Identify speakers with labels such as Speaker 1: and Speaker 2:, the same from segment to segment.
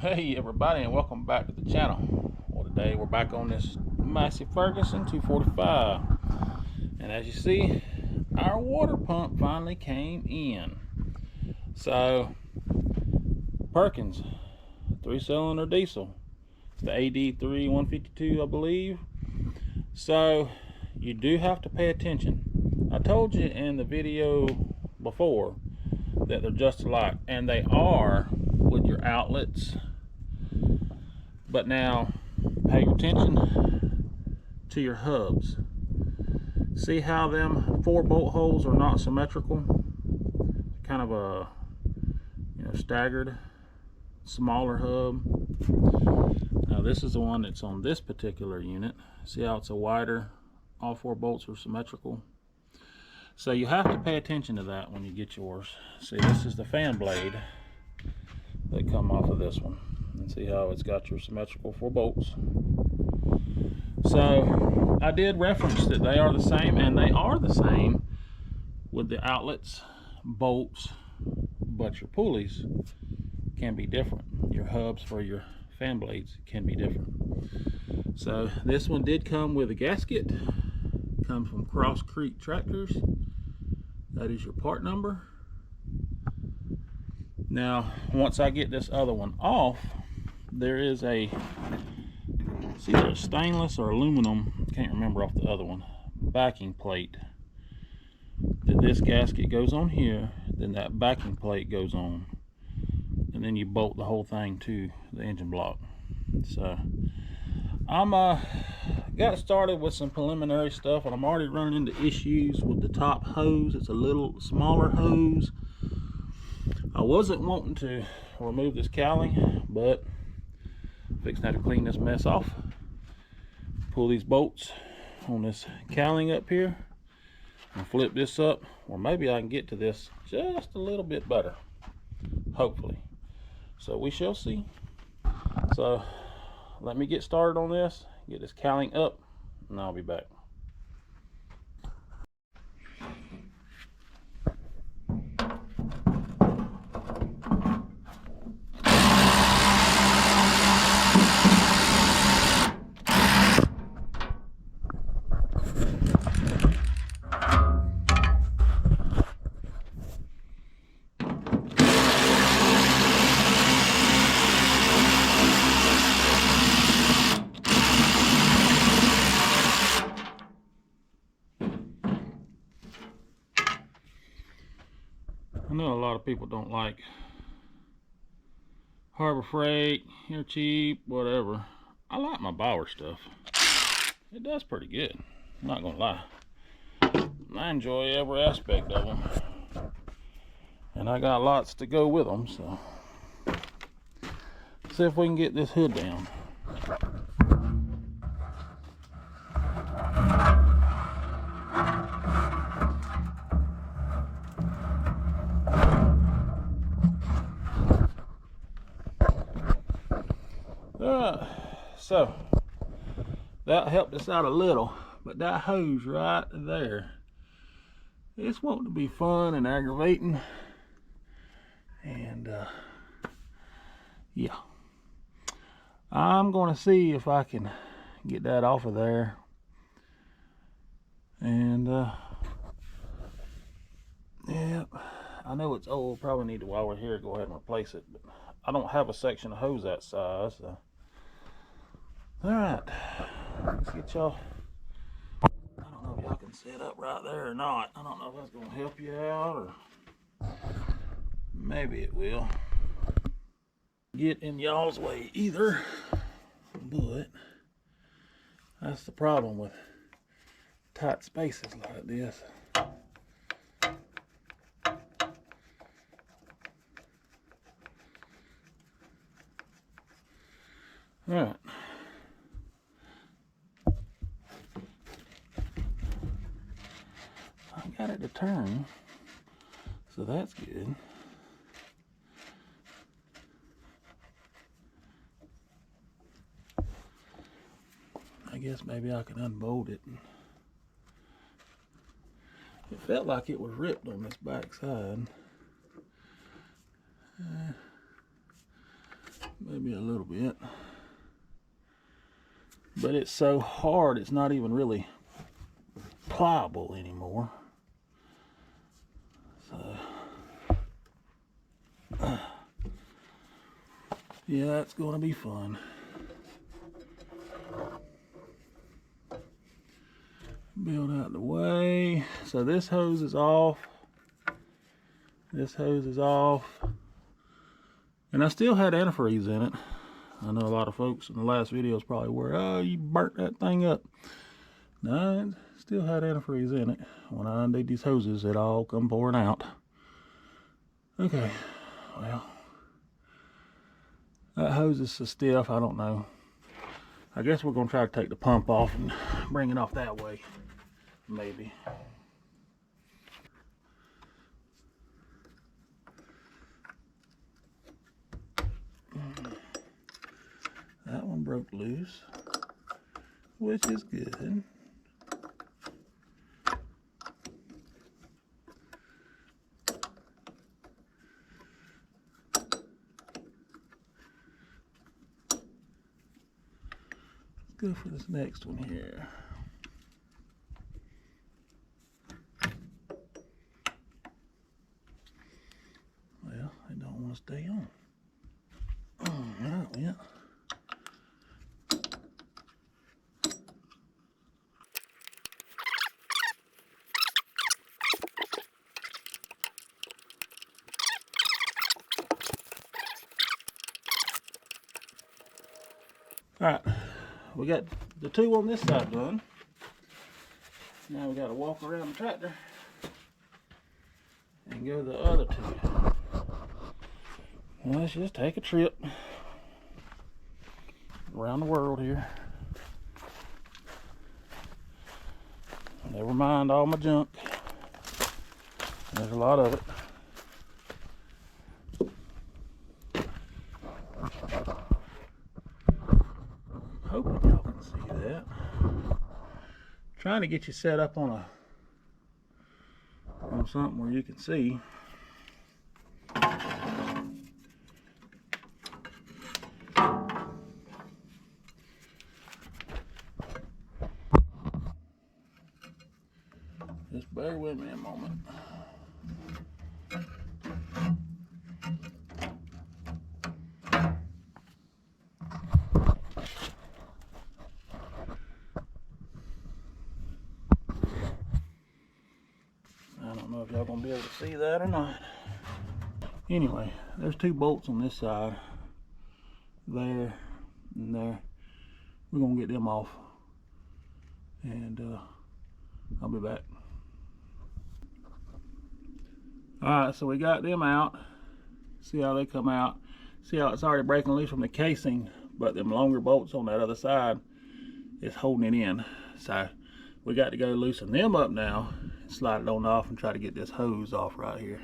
Speaker 1: Hey everybody, and welcome back to the channel. Well, today we're back on this Massey Ferguson 245, and as you see, our water pump finally came in. So Perkins 3-cylinder diesel, it's the AD3 152, I believe. So you do have to pay attention. I told you in the video before that they're just alike, and they are with your outlets. But now pay attention to your hubs. See how them 4 bolt holes are not symmetrical? Kind of a staggered, smaller hub. Now this is the one that's on this particular unit. See how it's a wider, all 4 bolts are symmetrical. So you have to pay attention to that when you get yours. See, this is the fan blade that come off of this one. And see how it's got your symmetrical 4 bolts. So I did reference that they are the same, and they are the same with the outlets, bolts, but your pulleys can be different. Your hubs for your fan blades can be different. So this one did come with a gasket. Comes from Cross Creek Tractors. That is your part number. Now once I get this other one off, there is a, it's either stainless or aluminum, can't remember off the other one, backing plate that this gasket goes on here, then that backing plate goes on, and then you bolt the whole thing to the engine block. So I'm got started with some preliminary stuff, and I'm already running into issues with the top hose. It's a little smaller hose. I wasn't wanting to remove this cowling, but fixing to clean this mess off. Pull these bolts on this cowling up here and flip this up, or maybe I can get to this just a little bit better, hopefully. So we shall see. So let me get started on this, get this cowling up, and I'll be back. I know a lot of people don't like Harbor Freight, you're cheap, whatever. I like my Bauer stuff. It does pretty good, I'm not gonna lie. I enjoy every aspect of them, and I got lots to go with them. So see if we can get this hood down. Alright, so that helped us out a little, but that hose right there, it's wanting to be fun and aggravating, and yeah, I'm going to see if I can get that off of there, and yeah, I know it's old, probably need to, while we're here, go ahead and replace it, but I don't have a section of hose that size. So alright, let's get y'all. I don't know if y'all can set up right there or not. I don't know if that's going to help you out, or maybe it will get in y'all's way either. But that's the problem with tight spaces like this. Alright. I got it to turn, so that's good. I guess maybe I can unbolt it. It felt like it was ripped on this back side. maybe a little bit. But it's so hard, it's not even really pliable anymore. So, yeah, that's going to be fun. Build out the way. So this hose is off. This hose is off. And I still had antifreeze in it. I know a lot of folks in the last videos probably were, oh, you burnt that thing up. No, it still had antifreeze in it. When I undid these hoses, it all come pouring out. Okay, well, that hose is so stiff, I don't know. I guess we're gonna try to take the pump off and bring it off that way, maybe. That one broke loose, which is good. Let's go for this next one here. Well, it don't want to stay on. Oh, no, yeah. Alright, we got the two on this side done. Now we got to walk around the tractor and go the other two. Well, let's just take a trip around the world here. Never mind all my junk. There's a lot of it. Hoping y'all can see that. Trying to get you set up on something where you can see. Just bear with me a moment. I don't know if y'all gonna be able to see that or not. Anyway, there's two bolts on this side, there and there. We're gonna get them off, and I'll be back. Alright, so we got them out. See how they come out. See how it's already breaking loose from the casing, but them longer bolts on that other side is holding it in. So we got to go loosen them up now, slide it on off, and try to get this hose off right here.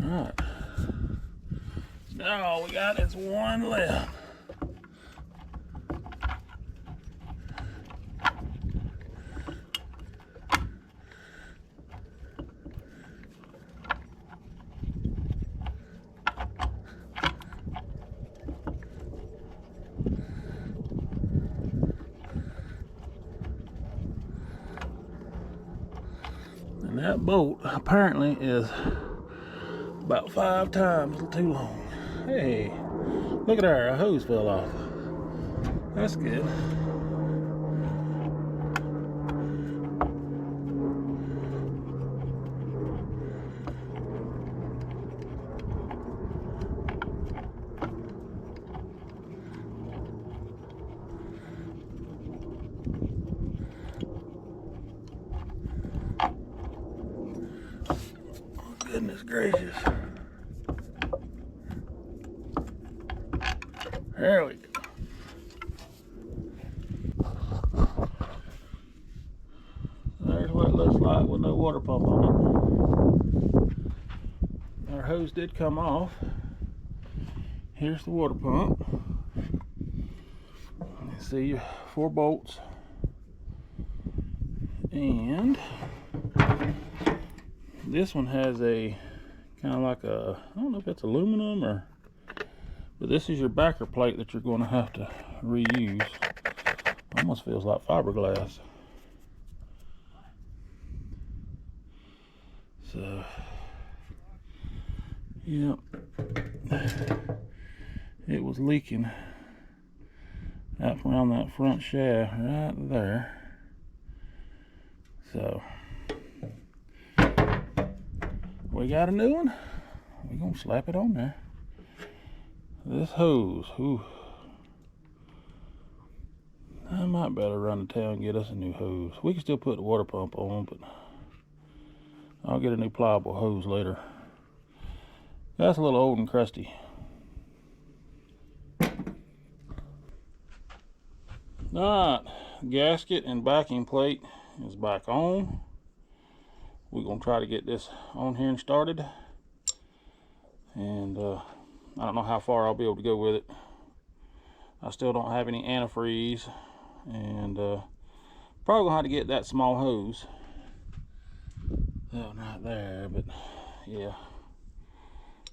Speaker 1: Alright. Now all we got is one left. And that bolt apparently is about 5 times too long. Hey, look at her, a hose fell off. That's good. Goodness gracious. There we go. There's what it looks like with no water pump on it. Our hose did come off. Here's the water pump. You see 4 bolts And this one has a kind of like a, I don't know if it's aluminum or, but this is your backer plate that you're going to have to reuse. Almost feels like fiberglass. So, yep, it was leaking out around that front shaft right there. So, we got a new one. We're gonna slap it on there. This hose, whew. I might better run to town and get us a new hose. We can still put the water pump on, but I'll get a new pliable hose later. That's a little old and crusty. Alright, gasket and backing plate is back on. We're going to try to get this on here and started. And I don't know how far I'll be able to go with it. I still don't have any antifreeze. And probably going to have to get that small hose. That one right there, but yeah.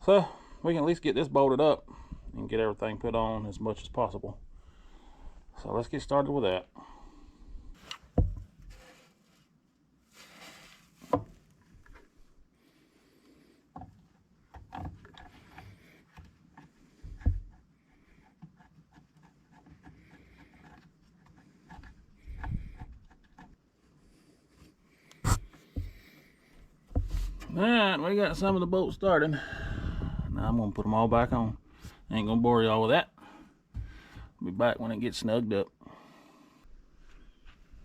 Speaker 1: So we can at least get this bolted up and get everything put on as much as possible. So let's get started with that. Alright, we got some of the bolts started. Now I'm going to put them all back on. Ain't going to bore y'all with that. I'll be back when it gets snugged up.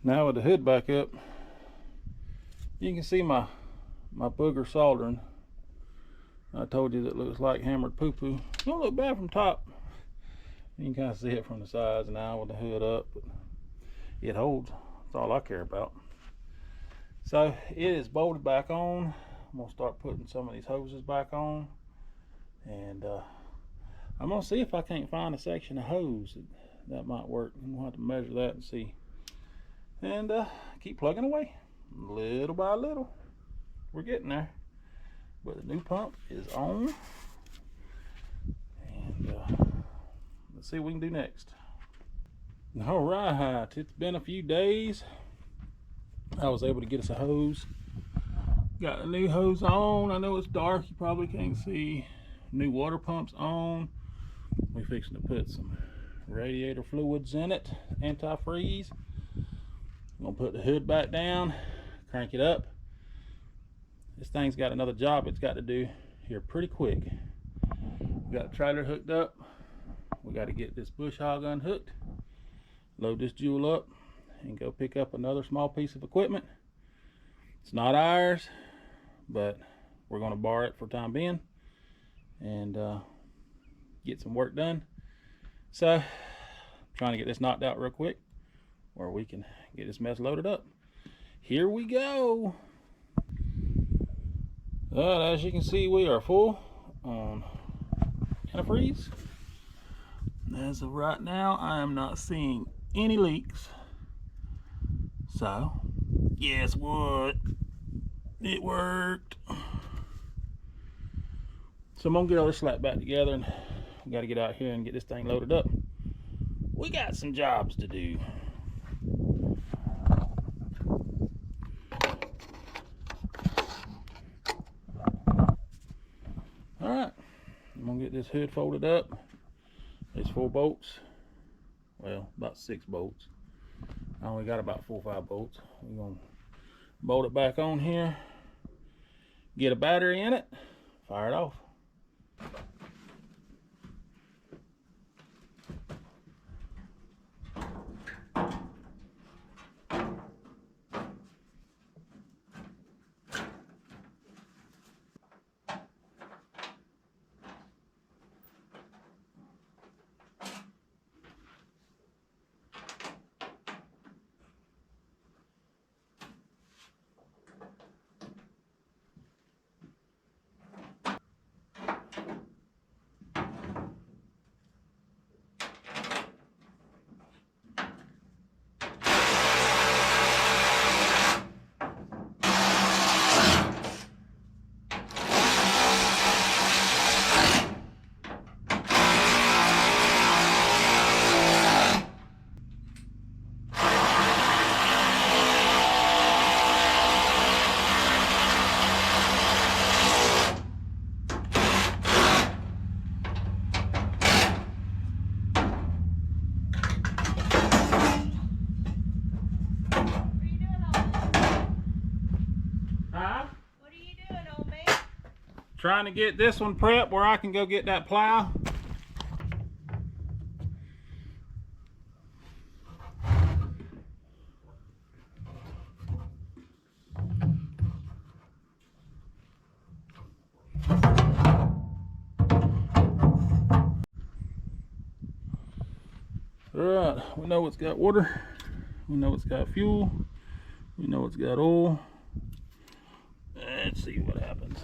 Speaker 1: Now with the hood back up, you can see my booger soldering. I told you that looks like hammered poo-poo. Don't look bad from top. You can kind of see it from the sides now with the hood up, but it holds. That's all I care about. So it is bolted back on. I'm gonna start putting some of these hoses back on, and I'm gonna see if I can't find a section of hose that might work. I'm gonna have to measure that and see, and keep plugging away little by little. We're getting there, but the new pump is on, and let's see what we can do next. All right, it's been a few days. I was able to get us a hose. Got a new hose on. I know it's dark, you probably can't see. New water pumps on. We're fixing to put some radiator fluids in it, antifreeze. I'm gonna put the hood back down, crank it up. This thing's got another job it's got to do here pretty quick. We got the trailer hooked up. We got to get this bush hog unhooked, load this jewel up, and go pick up another small piece of equipment. It's not ours, but we're going to borrow it for the time being and get some work done. So trying to get this knocked out real quick where we can get this mess loaded up. Here we go. As you can see, we are full on antifreeze. As of right now, I am not seeing any leaks. So guess what? It worked. So I'm gonna get all this slap back together, and we got to get out here and get this thing loaded up. We got some jobs to do. All right, I'm gonna get this hood folded up. There's 4 bolts. Well, about 6 bolts. I only got about 4 or 5 bolts. We're gonna bolt it back on here. Get a battery in it. Fire it off. Trying to get this one prepped where I can go get that plow. Alright, we know it's got water, we know it's got fuel, we know it's got oil. Let's see what happens.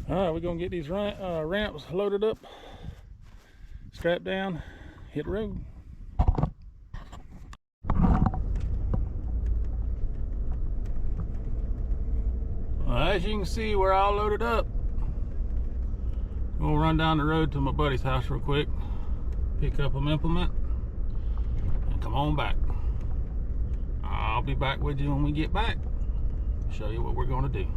Speaker 1: Alright, we're going to get these ramps loaded up, strapped down, hit the road. Well, as you can see, we're all loaded up. We'll run down the road to my buddy's house real quick, pick up an implement, and come on back. I'll be back with you when we get back, show you what we're going to do.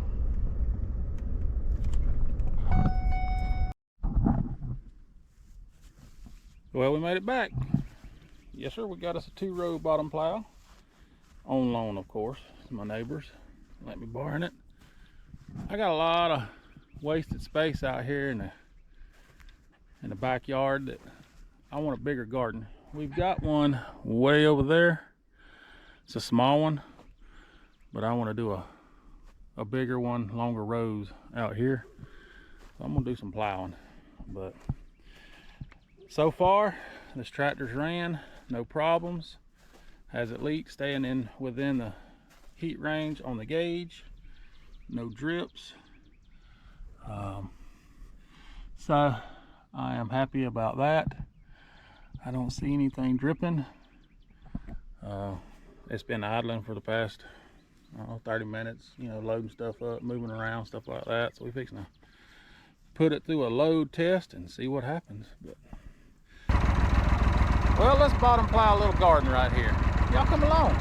Speaker 1: Well, we made it back. Yes, sir, we got us a 2-row bottom plow. On loan, of course. My neighbors let me borrow it. I got a lot of wasted space out here in the backyard that I want a bigger garden. We've got one way over there. It's a small one, but I want to do a bigger one, longer rows out here. So I'm gonna do some plowing. But so far this tractor's ran, no problems. Hasn't leaked, staying in within the heat range on the gauge, no drips. So I am happy about that. I don't see anything dripping. It's been idling for the past 30 minutes, you know, loading stuff up, moving around, stuff like that. So we're fixing to put it through a load test and see what happens. But, well, let's bottom plow a little garden right here. Y'all come along.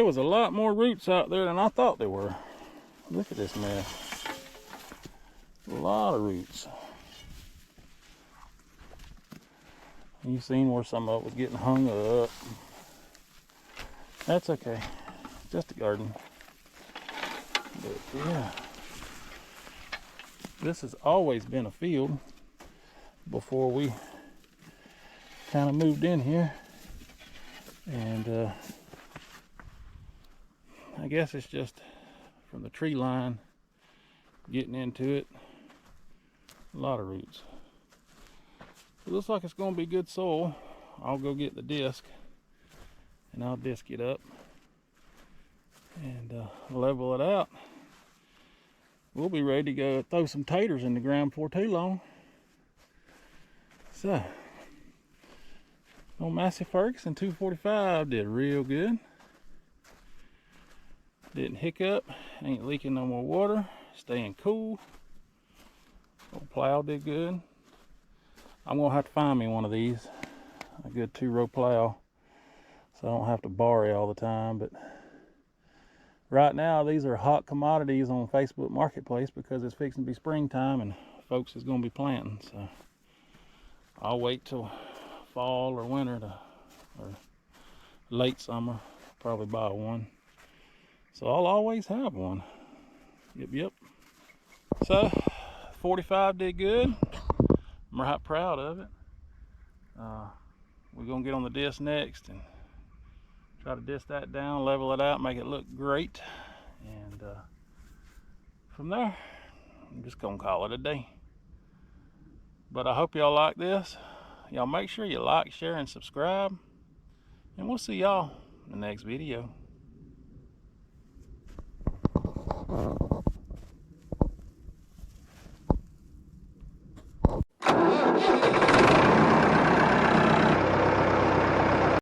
Speaker 1: was a lot more roots out there than I thought there were. Look at this mess. A lot of roots. You've seen where some of it was getting hung up. That's okay. Just a garden. But yeah. This has always been a field before we kind of moved in here. And I guess it's just from the tree line getting into it. A lot of roots. It looks like it's going to be good soil. I'll go get the disc and I'll disc it up and level it out. We'll be ready to go throw some taters in the ground before too long. So, on Massey Ferguson 245 did real good. Didn't hiccup, ain't leaking no more water, staying cool. Old plow did good. I'm gonna have to find me one of these, a good 2-row plow, so I don't have to borrow all the time. But right now, these are hot commodities on Facebook Marketplace because it's fixing to be springtime and folks is gonna be planting. So I'll wait till fall or winter or late summer, probably buy one. So I'll always have one. Yep. So 45 did good. I'm right proud of it. We're gonna get on the disc next and try to disc that down, level it out, make it look great. And from there, I'm just gonna call it a day. But I hope y'all like this. Y'all make sure you like, share, and subscribe. And we'll see y'all in the next video.